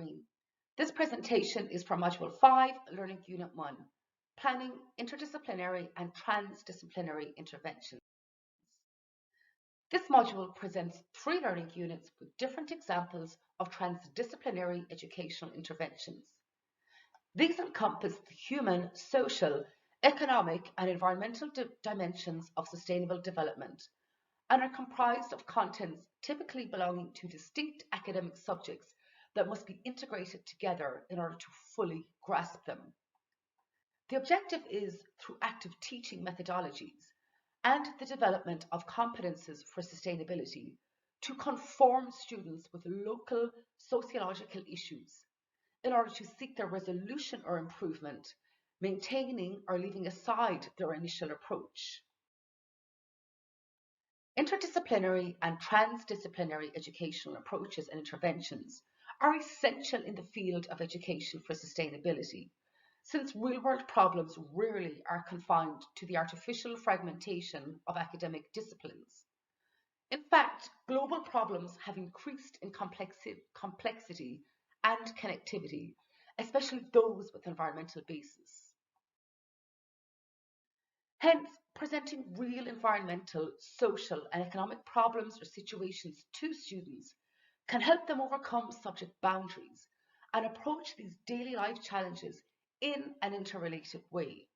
screen. This presentation is from Module 5, Learning Unit 1, Planning Interdisciplinary and Transdisciplinary Interventions. This module presents 3 learning units with different examples of transdisciplinary educational interventions. These encompass the human, social, economic, and environmental dimensions of sustainable development and are comprised of contents typically belonging to distinct academic subjects that must be integrated together in order to fully grasp them. The objective is, through active teaching methodologies and the development of competences for sustainability, to conform students with local sociological issues in order to seek their resolution or improvement, maintaining or leaving aside their initial approach. Interdisciplinary and transdisciplinary educational approaches and interventions are essential in the field of education for sustainability, since real-world problems rarely are confined to the artificial fragmentation of academic disciplines. In fact, global problems have increased in complexity and connectivity, especially those with environmental basis. Hence, presenting real environmental, social, and economic problems or situations to students can help them overcome subject boundaries and approach these daily life challenges in an interrelated way.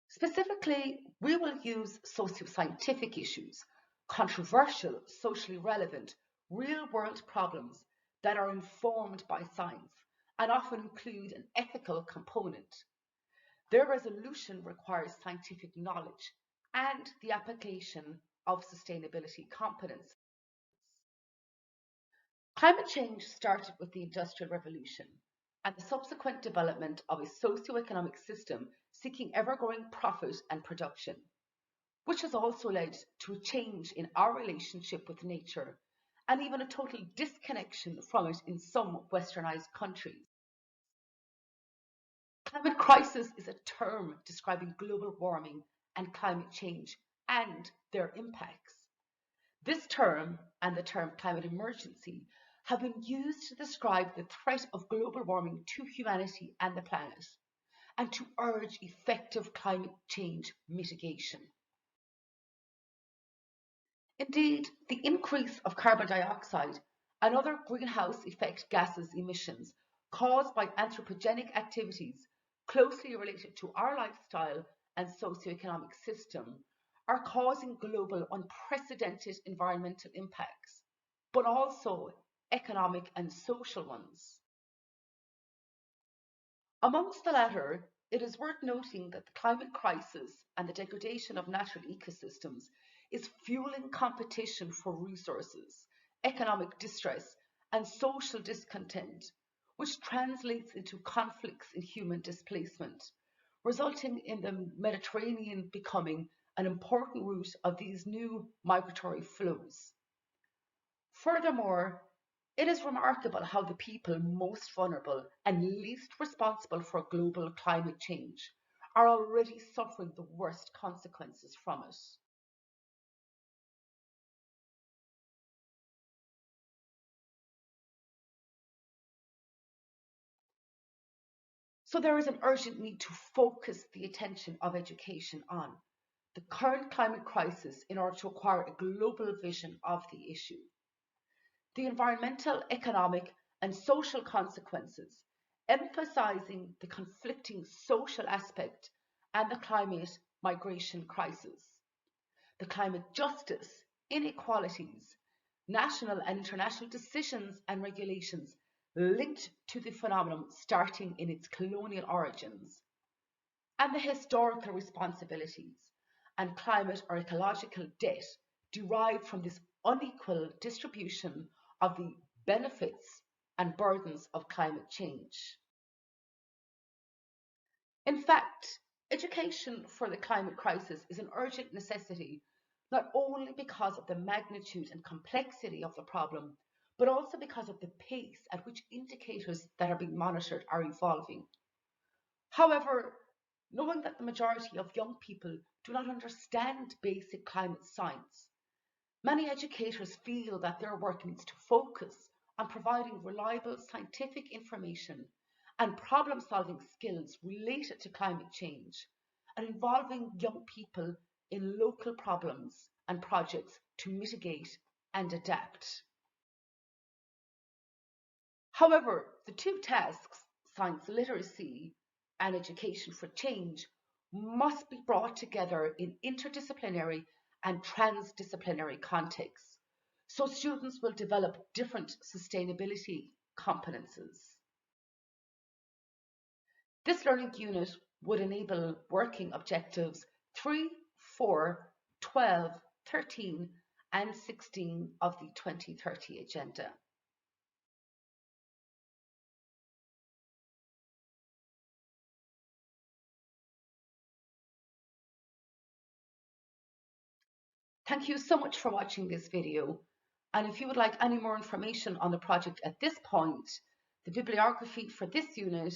Specifically, we will use socio-scientific issues, controversial, socially relevant, real-world problems that are informed by science and often include an ethical component. Their resolution requires scientific knowledge and the application of sustainability competence. Climate change started with the Industrial Revolution and the subsequent development of a socio-economic system seeking ever-growing profit and production, which has also led to a change in our relationship with nature and even a total disconnection from it in some westernized countries. Climate crisis is a term describing global warming and climate change and their impacts. This term and the term climate emergency have been used to describe the threat of global warming to humanity and the planet, and to urge effective climate change mitigation. Indeed, the increase of carbon dioxide and other greenhouse effect gases emissions caused by anthropogenic activities closely related to our lifestyle and socioeconomic system are causing global unprecedented environmental impacts, but also economic and social ones. Amongst the latter, it is worth noting that the climate crisis and the degradation of natural ecosystems is fueling competition for resources, economic distress, and social discontent, which translates into conflicts in human displacement, resulting in the Mediterranean becoming an important route of these new migratory flows. Furthermore, it is remarkable how the people most vulnerable and least responsible for global climate change are already suffering the worst consequences from it. So there is an urgent need to focus the attention of education on the current climate crisis in order to acquire a global vision of the issue. The environmental, economic, and social consequences, emphasizing the conflicting social aspect and the climate migration crisis, the climate justice, inequalities, national and international decisions and regulations linked to the phenomenon starting in its colonial origins, and the historical responsibilities and climate or ecological debt derived from this unequal distribution of the benefits and burdens of climate change. In fact, education for the climate crisis is an urgent necessity, not only because of the magnitude and complexity of the problem, but also because of the pace at which indicators that are being monitored are evolving. However, knowing that the majority of young people do not understand basic climate science, many educators feel that their work needs to focus on providing reliable scientific information and problem-solving skills related to climate change and involving young people in local problems and projects to mitigate and adapt. However, the two tasks, science literacy and education for change, must be brought together in interdisciplinary and transdisciplinary contexts, so students will develop different sustainability competences. This learning unit would enable working objectives 3, 4, 12, 13, and 16 of the 2030 Agenda. Thank you so much for watching this video. And if you would like any more information on the project at this point, the bibliography for this unit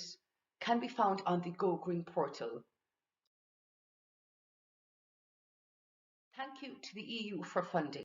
can be found on the Go Green portal. Thank you to the EU for funding.